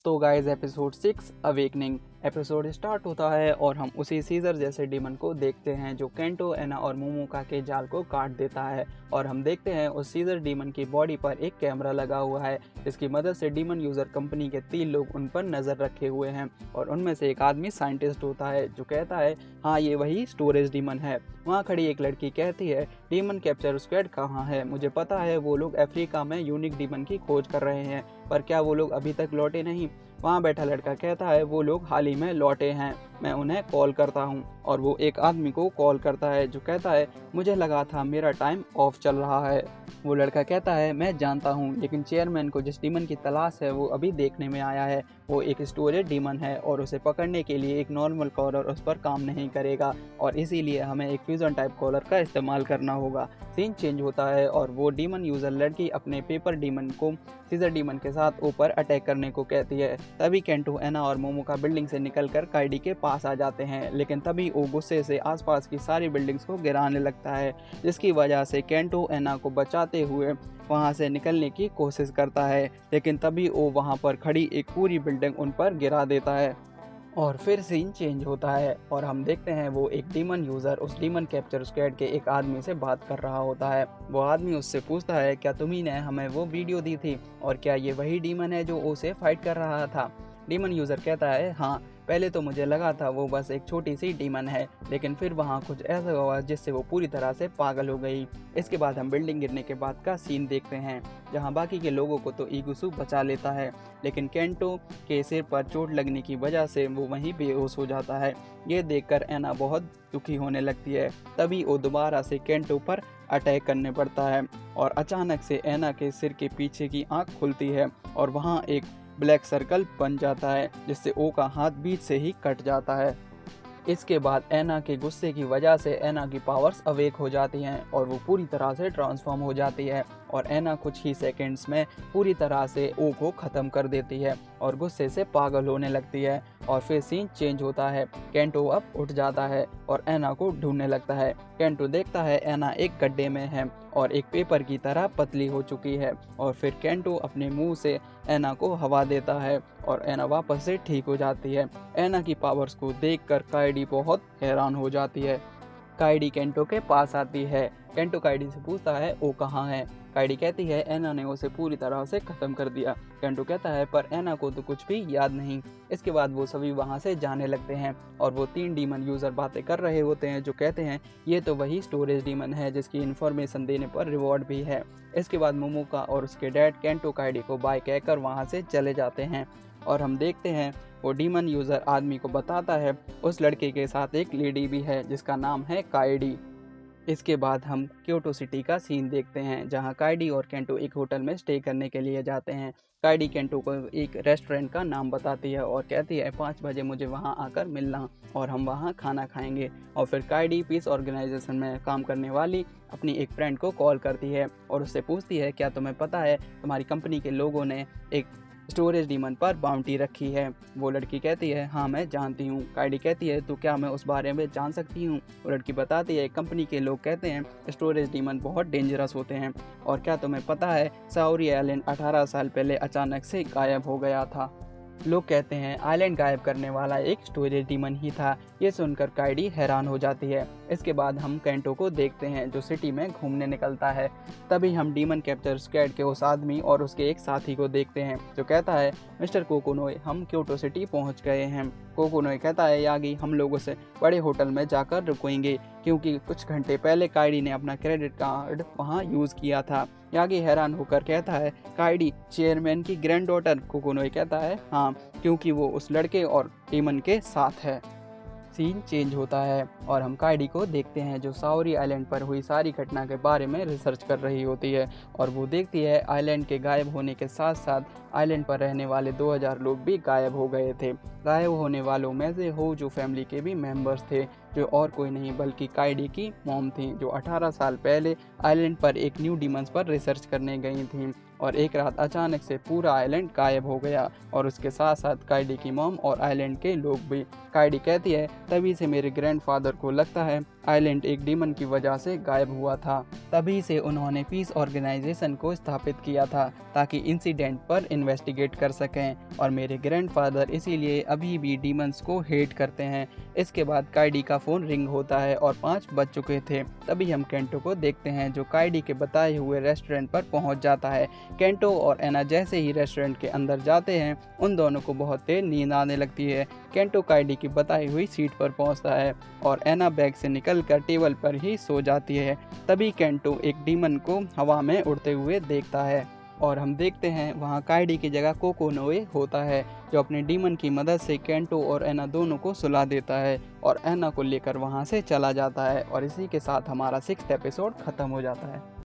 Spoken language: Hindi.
तो guys episode 6 awakening episode start होता है और हम उसी सीजर जैसे डीमन को देखते हैं जो केंटो, एना और मोमोका के जाल को काट देता है। और हम देखते हैं उस सीजर डीमन की बॉडी पर एक कैमरा लगा हुआ है जिसकी मदद से डीमन यूजर कंपनी के 3 लोग उन पर नजर रखे हुए हैं। और उनमें से एक आदमी साइंटिस्ट होता है जो कहता है हाँ ये वही स्टोरेज डीमन है। वहाँ खड़ी एक लड़की कहती है डीमन कैप्चर स्क्वाड कहाँ है, मुझे पता है वो लोग अफ्रीका में यूनिक डीमन की खोज कर रहे हैं, पर क्या वो लोग अभी तक लौटे नहीं। वहाँ बैठा लड़का कहता है वो लोग हाल ही में लौटे हैं, मैं उन्हें कॉल करता हूँ। और वो एक आदमी को कॉल करता है जो कहता है मुझे लगा था मेरा टाइम ऑफ चल रहा है। वो लड़का कहता है मैं जानता हूँ, लेकिन चेयरमैन को जिस डीमन की तलाश है वो अभी देखने में आया है। वो एक स्टोरेज डीमन है और उसे पकड़ने के लिए एक नॉर्मल कॉलर उस पर काम नहीं करेगा और इसीलिए हमें एक फ्यूजन टाइप कॉलर का इस्तेमाल करना होगा। सीन चेंज होता है और वो डीमन यूजर लड़की अपने पेपर डीमन को सीजर डीमन के साथ ऊपर अटैक करने को कहती है। तभी केंटो, एना और मोमोका बिल्डिंग से निकलकर काइडी के पास आ जाते हैं, लेकिन तभी वो गुस्से से आसपास की सारी बिल्डिंग्स को गिराने लगता है, जिसकी वजह से केंटो एना को बचाते हुए वहां से निकलने की कोशिश करता है। लेकिन तभी वो वहां पर खड़ी एक पूरी बिल्डिंग उन पर गिरा देता है। और फिर सीन चेंज होता है और हम देखते हैं वो एक डीमन यूज़र उस डीमन कैप्चर स्क्वाड के एक आदमी से बात कर रहा होता है। वो आदमी उससे पूछता है क्या तुम्ही ने हमें वो वीडियो दी थी और क्या ये वही डीमन है जो उसे फाइट कर रहा था। डीमन यूज़र कहता है हाँ, पहले तो मुझे लगा था वो बस एक छोटी सी डीमन है, लेकिन फिर वहाँ कुछ ऐसा हुआ जिससे वो पूरी तरह से पागल हो गई। इसके बाद हम बिल्डिंग गिरने के बाद का सीन देखते हैं जहाँ बाकी के लोगों को तो इगुसु बचा लेता है, लेकिन केंटो के सिर पर चोट लगने की वजह से वो वहीं बेहोश हो जाता है। ये देखकर एना बहुत दुखी होने लगती है। तभी वो दोबारा से केंटो पर अटैक करने पड़ता है और अचानक से एना के सिर के पीछे की आँख खुलती है और वहाँ एक ब्लैक सर्कल बन जाता है जिससे ओ का हाथ बीच से ही कट जाता है। इसके बाद एना के गुस्से की वजह से एना की पावर्स अवेक हो जाती हैं और वो पूरी तरह से ट्रांसफॉर्म हो जाती है और एना कुछ ही सेकंड्स में पूरी तरह से ओ को ख़त्म कर देती है और गुस्से से पागल होने लगती है। और फिर सीन चेंज होता है, केंटो अब उठ जाता है और एना को ढूंढने लगता है। केंटो देखता है एना एक गड्ढे में है और एक पेपर की तरह पतली हो चुकी है और फिर केंटो अपने मुंह से एना को हवा देता है और एना वापस से ठीक हो जाती है। एना की पावर्स को देखकर काइडी बहुत हैरान हो जाती है। काइडी केंटो के पास आती है। केंटो काइडी से पूछता है वो कहाँ है। काइडी कहती है एना ने उसे पूरी तरह से ख़त्म कर दिया। केंटो कहता है पर एना को तो कुछ भी याद नहीं। इसके बाद वो सभी वहाँ से जाने लगते हैं और वो 3 डीमन यूज़र बातें कर रहे होते हैं जो कहते हैं ये तो वही स्टोरेज डीमन है जिसकी इन्फॉर्मेशन देने पर रिवॉर्ड भी है। इसके बाद मोमोका और उसके डैड केंटो काइडी को बाय कहकर वहाँ से चले जाते हैं और हम देखते हैं वो डीमन यूज़र आदमी को बताता है उस लड़के के साथ एक लेडी भी है जिसका नाम है काइडी। इसके बाद हम क्योटो सिटी का सीन देखते हैं जहां काइडी और केंटो एक होटल में स्टे करने के लिए जाते हैं। काइडी केंटो को एक रेस्टोरेंट का नाम बताती है और कहती है 5 बजे मुझे वहां आकर मिलना और हम वहां खाना खाएंगे। और फिर काइडी पीस ऑर्गेनाइजेशन में काम करने वाली अपनी एक फ्रेंड को कॉल करती है और उससे पूछती है क्या तुम्हें पता है तुम्हारी कंपनी के लोगों ने एक स्टोरेज डीमन पर बाउंटी रखी है। वो लड़की कहती है हाँ मैं जानती हूँ। काइडी कहती है तो क्या मैं उस बारे में जान सकती हूँ। वो लड़की बताती है कंपनी के लोग कहते हैं स्टोरेज डीमन बहुत डेंजरस होते हैं और क्या तुम्हें पता है साउरी आइलैंड 18 साल पहले अचानक से गायब हो गया था। लोग कहते हैं आइलैंड गायब करने वाला एक स्टोरेज डीमन ही था। ये सुनकर काइडी हैरान हो जाती है। इसके बाद हम केंटो को देखते हैं जो सिटी में घूमने निकलता है। तभी हम डीमन कैप्चर स्क्वाड के उस आदमी और उसके एक साथी को देखते हैं जो कहता है मिस्टर कोकोनोए हम क्योटो सिटी पहुंच गए हैं। कोकोनोए कहता है यागी हम लोगों से बड़े होटल में जाकर रुकेंगे क्योंकि कुछ घंटे पहले काइडी ने अपना क्रेडिट कार्ड वहां यूज़ किया था। यागी हैरान होकर कहता है काइडी चेयरमैन की ग्रैंड डॉटर। कोकोनोए कहता है हाँ, क्योंकि वो उस लड़के और डीमन के साथ है। सीन चेंज होता है और हम काइडी को देखते हैं जो साउरी आइलैंड पर हुई सारी घटना के बारे में रिसर्च कर रही होती है और वो देखती है आइलैंड के गायब होने के साथ साथ आइलैंड पर रहने वाले 2000 लोग भी गायब हो गए थे। गायब होने वालों में से हो जो फैमिली के भी मेंबर्स थे जो और कोई नहीं बल्कि काइडी की मॉम थी जो 18 साल पहले आइलैंड पर एक न्यू डीमंस पर रिसर्च करने गई थी और एक रात अचानक से पूरा आइलैंड गायब हो गया और उसके साथ साथ काइडी की मॉम और आइलैंड के लोग भी। काइडी कहती है तभी से मेरे ग्रैंडफादर को लगता है आइलैंड एक डीमन की वजह से गायब हुआ था। तभी से उन्होंने पीस ऑर्गेनाइजेशन को स्थापित किया था ताकि इंसिडेंट पर इन्वेस्टिगेट कर सकें और मेरे ग्रैंडफादर इसीलिए अभी भी डीमंस को हेट करते हैं। इसके बाद काइडी का फ़ोन रिंग होता है और 5 बज चुके थे। तभी हम केंटो को देखते हैं जो काइडी के बताए हुए रेस्टोरेंट पर पहुंच जाता है। केंटो और एना जैसे ही रेस्टोरेंट के अंदर जाते हैं उन दोनों को बहुत तेज नींद आने लगती है। केंटो काइडी की बताई हुई सीट पर पहुंचता है और एना बैग से निकलकर टेबल पर ही सो जाती है। तभी केंटो एक डीमन को हवा में उड़ते हुए देखता है और हम देखते हैं वहाँ काइडी की जगह कोकोनोए होता है जो अपने डीमन की मदद से केंटो और एना दोनों को सुला देता है और एना को लेकर वहाँ से चला जाता है और इसी के साथ हमारा 6th एपिसोड खत्म हो जाता है।